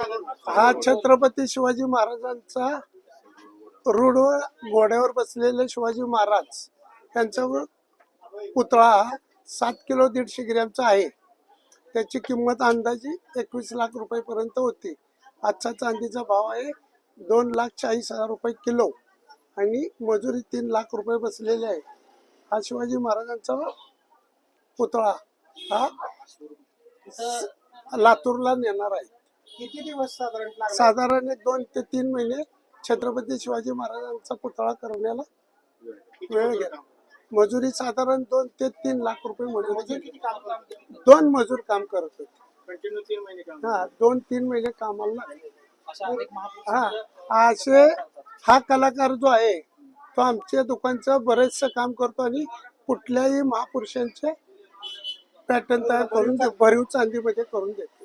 हा छत्रपती शिवाजी महाराजांचा रूढवर घोड्यावर बसलेले शिवाजी महाराज त्यांचा पुतळा 7 किलो 150 ग्रॅमचा आहे. त्याची किंमत अंदाजे 21 लाख रुपये पर्यंत होती. आजचा चांदीचा भाव आहे 2,40,000 रुपये किलो आणि मजुरी 3 लाख रुपये बसलेले आहे. हा शिवाजी महाराजांचा पुतळा हा लातूरला नेणार आहे. किती दिवस साधारण लागणार? साधारण 2 ते 3 महिने छत्रपती शिवाजी महाराजांचा पुतळा करण्याला वेळ गेला. मजुरी साधारण 2 ते 3 लाख रुपये मजुरी. किती काम करतो? 2 मजूर काम करत होते. कंटिन्यू 3 महिने काम. हा 2-3 महिने कामाला लागले. अशा अनेक हा असे हा कलाकार जो आहे तो आमच्या दुकानचं बरेचसं काम करतो आणि कुठल्याही महापुरुषांचे पॅटर्न तयार करून भरीव चांदीमध्ये करून देतो.